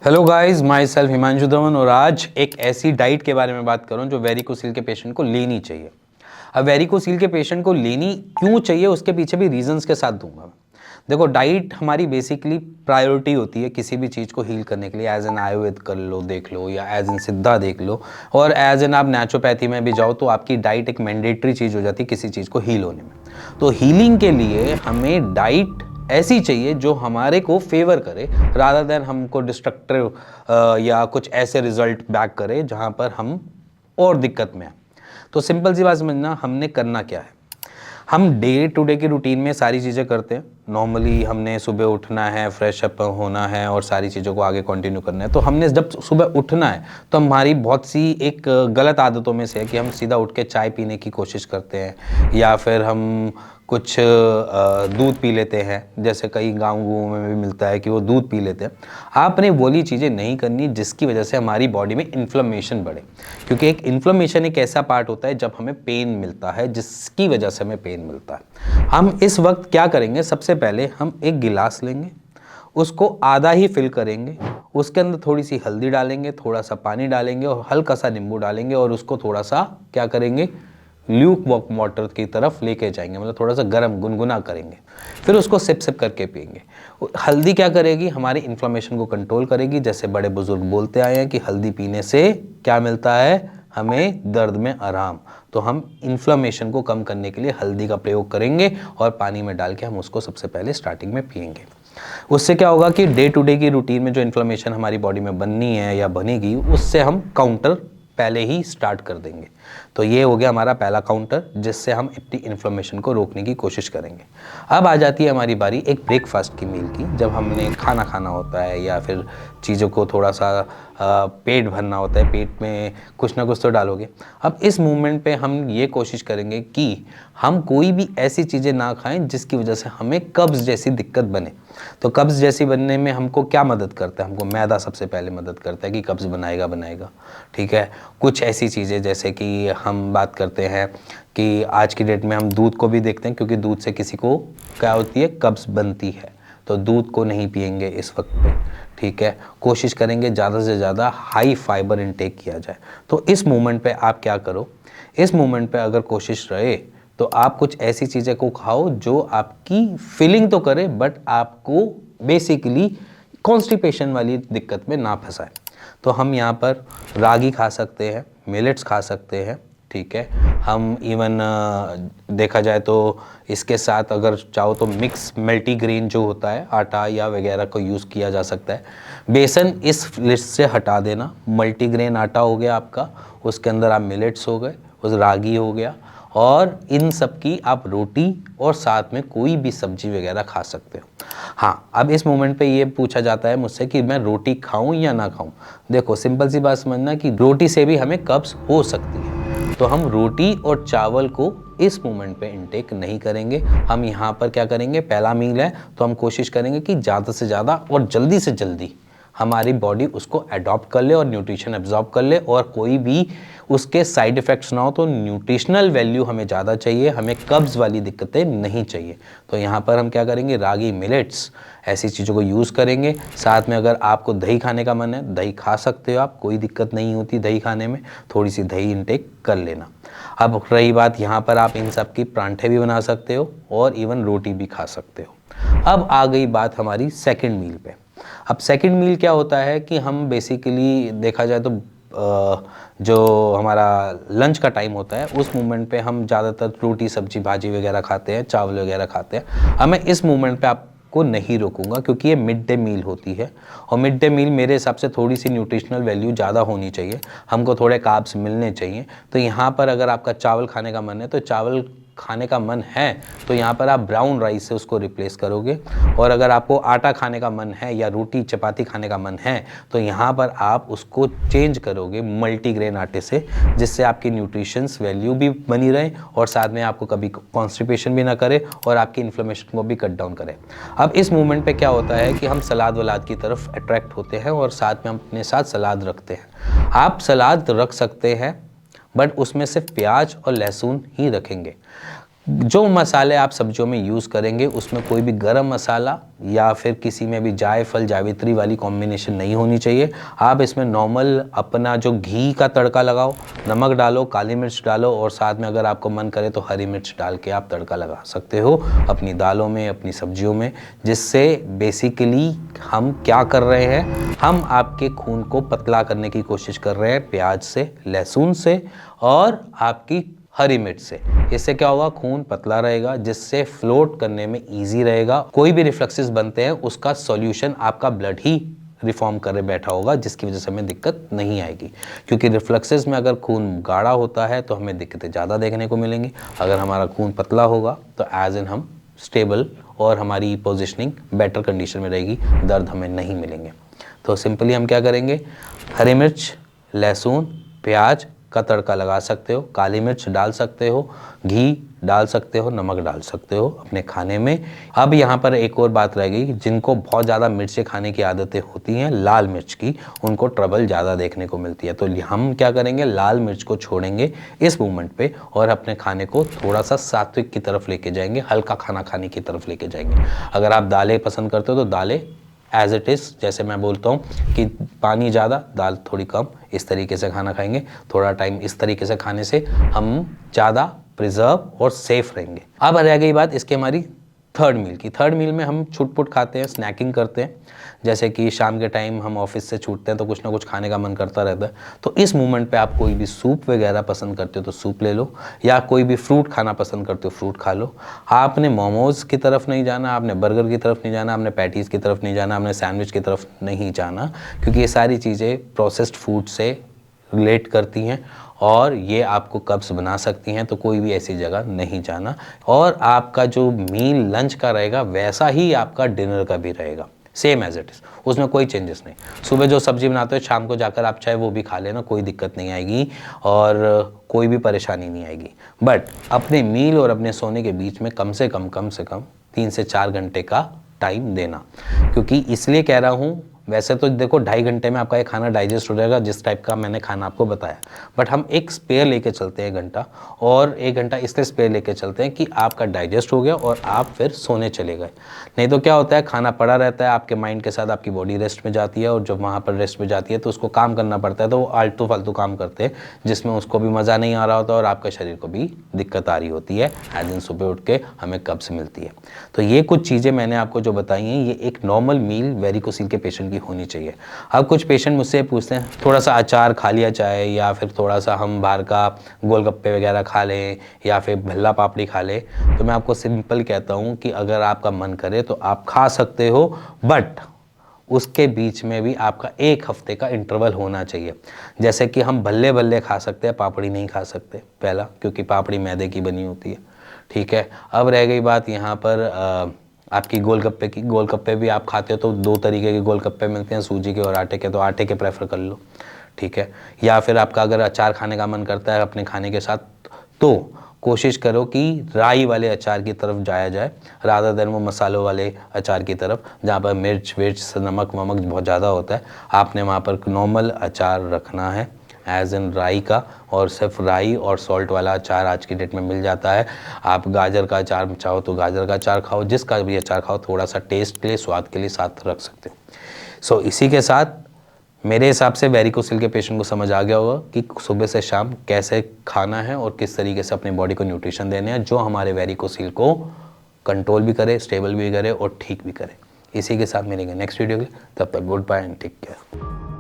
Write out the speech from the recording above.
Hello guys, my self Himanshu Dhawan और आज एक ऐसी डाइट के बारे में बात करूं जो वेरिकोसील के पेशेंट को लेनी चाहिए। अब वेरिकोसील के पेशेंट को लेनी क्यों चाहिए उसके पीछे भी रीजंस के साथ दूंगा। देखो, डाइट हमारी बेसिकली प्रायोरिटी होती है किसी भी चीज़ को हील करने के लिए। एज एन आयुर्वेद कर लो, देख लो, या एज एन सिद्धा देख लो, और एज एन आप नेचुरोपैथी में भी जाओ तो आपकी डाइट एक मैंडेटरी चीज़ हो जाती है किसी चीज़ को हील होने में। तो हीलिंग के लिए हमें डाइट ऐसी चाहिए जो हमारे को फेवर करे, रादर देन हमको डिस्ट्रक्टिव या कुछ ऐसे रिजल्ट बैक करे जहाँ पर हम और दिक्कत में हैं। तो सिंपल सी बात समझना, हमने करना क्या है। हम डे टू डे की रूटीन में सारी चीज़ें करते हैं। नॉर्मली हमने सुबह उठना है, फ्रेश अप होना है और सारी चीज़ों को आगे कंटिन्यू करना है। तो हमने जब सुबह उठना है तो हमारी बहुत सी एक गलत आदतों में से है कि हम सीधा उठ के चाय पीने की कोशिश करते हैं, या फिर हम कुछ दूध पी लेते हैं। जैसे कई गाँव में भी मिलता है कि वो दूध पी लेते हैं। आपने वही चीज़ें नहीं करनी जिसकी वजह से हमारी बॉडी में इन्फ्लेमेशन बढ़े, क्योंकि एक इन्फ्लेमेशन एक ऐसा पार्ट होता है जब हमें पेन मिलता है, जिसकी वजह से हमें पेन मिलता है। हम इस वक्त क्या करेंगे, सबसे पहले हम एक गिलास लेंगे, उसको आधा ही फिल करेंगे, उसके अंदर थोड़ी सी हल्दी डालेंगे, थोड़ा सा पानी डालेंगे और हल्का सा नींबू डालेंगे, और उसको थोड़ा सा क्या करेंगे, ल्यूक वाटर की तरफ लेके जाएंगे, मतलब थोड़ा सा गर्म गुनगुना करेंगे। फिर उसको सिप सिप करके पिएंगे। हल्दी क्या करेगी, हमारी इन्फ्लेमेशन को कंट्रोल करेगी। जैसे बड़े बुजुर्ग बोलते आए हैं कि हल्दी पीने से क्या मिलता है, हमें दर्द में आराम। तो हम इन्फ्लेमेशन को कम करने के लिए हल्दी का प्रयोग करेंगे और पानी में डाल के हम उसको सबसे पहले स्टार्टिंग में पिएंगे। उससे क्या होगा कि डे टू डे की रूटीन में जो इन्फ्लेमेशन हमारी बॉडी में बननी है या बनेगी, उससे हम काउंटर पहले ही स्टार्ट कर देंगे। तो ये हो गया हमारा पहला काउंटर, जिससे हम अपनी इन्फ्लेमेशन को रोकने की कोशिश करेंगे। अब आ जाती है हमारी बारी एक ब्रेकफास्ट की मील की, जब हमने खाना खाना होता है या फिर चीज़ों को थोड़ा सा पेट भरना होता है, पेट में कुछ ना कुछ तो डालोगे। अब इस मूवमेंट पे हम ये कोशिश करेंगे कि हम कोई भी ऐसी चीज़ें ना खाएं जिसकी वजह से हमें कब्ज़ जैसी दिक्कत बने। तो कब्ज़ जैसी बनने में हमको क्या मदद करता है, हमको मैदा सबसे पहले मदद करता है कि कब्ज़ बनाएगा। ठीक है, कुछ ऐसी चीज़ें जैसे कि हम बात करते हैं कि आज की डेट में हम दूध को भी देखते हैं, क्योंकि दूध से किसी को क्या होती है, कब्ज़ बनती है। तो दूध को नहीं पिएंगे इस वक्त पे। ठीक है, कोशिश करेंगे ज़्यादा से ज़्यादा हाई फाइबर इनटेक किया जाए। तो इस मोमेंट पे आप क्या करो, इस मोमेंट पे अगर कोशिश रहे तो आप कुछ ऐसी चीज़ें को खाओ जो आपकी फीलिंग तो करे, बट आपको बेसिकली कॉन्स्टिपेशन वाली दिक्कत में ना फंसाए। तो हम यहाँ पर रागी खा सकते हैं, मिलेट्स खा सकते हैं। ठीक है, हम इवन देखा जाए तो इसके साथ अगर चाहो तो मिक्स मल्टीग्रेन जो होता है आटा या वगैरह को यूज़ किया जा सकता है। बेसन इस लिस्ट से हटा देना। मल्टीग्रेन आटा हो गया आपका, उसके अंदर आप मिलेट्स हो गए, उस रागी हो गया, और इन सब की आप रोटी और साथ में कोई भी सब्जी वगैरह खा सकते हो। हाँ, अब इस मोमेंट पे ये पूछा जाता है मुझसे कि मैं रोटी खाऊं या ना खाऊं। देखो, सिंपल सी बात समझना कि रोटी से भी हमें कब्ज़ हो सकती है। तो हम रोटी और चावल को इस मोमेंट पे इनटेक नहीं करेंगे। हम यहाँ पर क्या करेंगे, पहला मील है तो हम कोशिश करेंगे कि ज़्यादा से ज़्यादा और जल्दी से जल्दी हमारी बॉडी उसको अडॉप्ट कर ले और न्यूट्रिशन एब्जॉर्ब कर ले, और कोई भी उसके साइड इफ़ेक्ट्स ना हो। तो न्यूट्रिशनल वैल्यू हमें ज़्यादा चाहिए, हमें कब्ज़ वाली दिक्कतें नहीं चाहिए। तो यहाँ पर हम क्या करेंगे, रागी, मिलेट्स, ऐसी चीज़ों को यूज़ करेंगे। साथ में अगर आपको दही खाने का मन है, दही खा सकते हो आप, कोई दिक्कत नहीं होती दही खाने में, थोड़ी सी दही इनटेक कर लेना। अब रही बात, यहाँ पर आप इन सब की परांठे भी बना सकते हो और इवन रोटी भी खा सकते हो। अब आ गई बात हमारी सेकंड मील पे। अब सेकंड मील क्या होता है कि हम बेसिकली देखा जाए तो जो हमारा लंच का टाइम होता है, उस मोमेंट पे हम ज़्यादातर रोटी सब्जी भाजी वगैरह खाते हैं, चावल वगैरह खाते हैं। अब मैं इस मोमेंट पे आपको नहीं रोकूंगा, क्योंकि ये मिड डे मील होती है, और मिड डे मील मेरे हिसाब से थोड़ी सी न्यूट्रिशनल वैल्यू ज़्यादा होनी चाहिए, हमको थोड़े कार्ब्स मिलने चाहिए। तो यहाँ पर अगर आपका चावल खाने का मन है तो चावल खाने का मन है तो यहाँ पर आप ब्राउन राइस से उसको रिप्लेस करोगे, और अगर आपको आटा खाने का मन है या रोटी चपाती खाने का मन है तो यहाँ पर आप उसको चेंज करोगे मल्टीग्रेन आटे से, जिससे आपकी न्यूट्रिशंस वैल्यू भी बनी रहे और साथ में आपको कभी कॉन्स्टिपेशन भी ना करे और आपकी इन्फ्लेमेशन को भी कट डाउन करे। अब इस मूवमेंट पे क्या होता है कि हम सलाद वलाद की तरफ अट्रैक्ट होते हैं और साथ में हम अपने साथ सलाद रखते हैं। आप सलाद रख सकते हैं, बट उसमें सिर्फ प्याज और लहसुन ही रखेंगे। जो मसाले आप सब्जियों में यूज़ करेंगे उसमें कोई भी गरम मसाला या फिर किसी में भी जायफल जावित्री वाली कॉम्बिनेशन नहीं होनी चाहिए। आप इसमें नॉर्मल अपना जो घी का तड़का लगाओ, नमक डालो, काली मिर्च डालो और साथ में अगर आपको मन करे तो हरी मिर्च डाल के आप तड़का लगा सकते हो अपनी दालों में, अपनी सब्जियों में, जिससे बेसिकली हम क्या कर रहे हैं, हम आपके खून को पतला करने की कोशिश कर रहे हैं प्याज से, लहसुन से और आपकी हरी मिर्च से। इससे क्या होगा, खून पतला रहेगा जिससे फ्लोट करने में इजी रहेगा। कोई भी रिफ्लक्सेस बनते हैं उसका सॉल्यूशन आपका ब्लड ही रिफॉर्म करे बैठा होगा, जिसकी वजह से हमें दिक्कत नहीं आएगी। क्योंकि रिफ्लक्सेस में अगर खून गाढ़ा होता है तो हमें दिक्कतें ज़्यादा देखने को मिलेंगी। अगर हमारा खून पतला होगा तो एज इन हम स्टेबल और हमारी पोजिशनिंग बेटर कंडीशन में रहेगी, दर्द हमें नहीं मिलेंगे। तो सिंपली हम क्या करेंगे, हरी मिर्च, लहसुन, प्याज का तड़का लगा सकते हो, काली मिर्च डाल सकते हो, घी डाल सकते हो, नमक डाल सकते हो अपने खाने में। अब यहाँ पर एक और बात रह गई, जिनको बहुत ज़्यादा मिर्चें खाने की आदतें होती हैं लाल मिर्च की, उनको ट्रबल ज़्यादा देखने को मिलती है। तो हम क्या करेंगे, लाल मिर्च को छोड़ेंगे इस मूवमेंट पे और अपने खाने को थोड़ा सा सात्विक की तरफ लेके जाएंगे, हल्का खाना खाने की तरफ लेके जाएंगे। अगर आप दालें पसंद करते हो तो दालें एज इट इज़, जैसे मैं बोलता हूँ कि पानी ज़्यादा दाल थोड़ी कम, इस तरीके से खाना खाएंगे। थोड़ा टाइम इस तरीके से खाने से हम ज़्यादा प्रिजर्व और सेफ रहेंगे। अब रह गई बात इसके हमारी थर्ड मील की। थर्ड मील में हम छुट-पुट खाते हैं, स्नैकिंग करते हैं। जैसे कि शाम के टाइम हम ऑफिस से छूटते हैं तो कुछ ना कुछ खाने का मन करता रहता है। तो इस मोमेंट पे आप कोई भी सूप वगैरह पसंद करते हो तो सूप ले लो, या कोई भी फ्रूट खाना पसंद करते हो फ्रूट खा लो। आपने मोमोज़ की तरफ नहीं जाना, आपने बर्गर की तरफ नहीं जाना, आपने पैटीज़ की तरफ नहीं जाना, आपने सैंडविच की तरफ नहीं जाना, क्योंकि ये सारी चीज़ें प्रोसेस्ड फूड से रिलेट करती हैं और ये आपको कब्ज़ बना सकती हैं। तो कोई भी ऐसी जगह नहीं जाना। और आपका जो मील लंच का रहेगा वैसा ही आपका डिनर का भी रहेगा, सेम एज इट इज़, उसमें कोई चेंजेस नहीं। सुबह जो सब्जी बनाते हो शाम को जाकर आप चाहे वो भी खा लेना, कोई दिक्कत नहीं आएगी और कोई भी परेशानी नहीं आएगी। बट अपने मील और अपने सोने के बीच में कम से कम 3 से 4 घंटे का टाइम देना। क्योंकि इसलिए कह रहा हूँ, वैसे तो देखो 2.5 घंटे में आपका ये खाना डाइजेस्ट हो जाएगा जिस टाइप का मैंने खाना आपको बताया, बट हम एक स्पेयर लेके चलते हैं 1 घंटा, और 1 घंटा इसलिए स्पेयर लेके चलते हैं कि आपका डाइजेस्ट हो गया और आप फिर सोने चले गए। नहीं तो क्या होता है, खाना पड़ा रहता है आपके माइंड के साथ, आपकी बॉडी रेस्ट में जाती है और जब वहाँ पर रेस्ट में जाती है तो उसको काम करना पड़ता है, तो वो आलतू फालतू काम करते हैं जिसमें उसको भी मज़ा नहीं आ रहा होता और आपके शरीर को भी दिक्कत आ रही होती है। एज दिन सुबह उठ के हमें कब्ज़ मिलती है। तो ये कुछ चीज़ें मैंने आपको जो बताई हैं, ये एक नॉर्मल मील वेरिकोसिल के पेशेंट की होनी चाहिए। अब कुछ पेशेंट मुझसे पूछते हैं थोड़ा सा अचार खा लिया जाए, या फिर थोड़ा सा हम बाहर का गोलगप्पे वगैरह खा लें, या फिर भल्ला पापड़ी खा लें। तो मैं आपको सिंपल कहता हूँ कि अगर आपका मन करे तो आप खा सकते हो, बट उसके बीच में भी आपका 1 हफ्ते का इंटरवल होना चाहिए। जैसे कि हम भल्ले भल्ले खा सकते हैं, पापड़ी नहीं खा सकते, पहला, क्योंकि पापड़ी मैदे की बनी होती है, ठीक है। अब रह गई बात यहाँ पर आपकी गोलगप्पे की। गोलगप्पे भी आप खाते हो तो 2 तरीके के गोलगप्पे मिलते हैं, सूजी के और आटे के, तो आटे के प्रेफर कर लो, ठीक है। या फिर आपका अगर अचार खाने का मन करता है अपने खाने के साथ, तो कोशिश करो कि राई वाले अचार की तरफ जाया जाए रादर देन वो मसालों वाले अचार की तरफ, जहाँ पर मिर्च विर्च नमक वमक बहुत ज़्यादा होता है। आपने वहाँ पर नॉर्मल अचार रखना है एज इन राई का, और सिर्फ राई और सॉल्ट वाला अचार आज की डेट में मिल जाता है। आप गाजर का अचार चाहो तो गाजर का अचार खाओ, जिसका भी अचार खाओ, थोड़ा सा टेस्ट के लिए, स्वाद के लिए साथ रख सकते हो। सो इसी के साथ मेरे हिसाब से वेरिकोसिल के पेशेंट को समझ आ गया होगा कि सुबह से शाम कैसे खाना है और किस तरीके से अपनी बॉडी को न्यूट्रिशन देने हैं, जो हमारे वेरिकोसिल को कंट्रोल भी करे, स्टेबल भी करे और ठीक भी करे। इसी के साथ मिलेंगे नेक्स्ट वीडियो के लिए, तब तक goodbye and take care.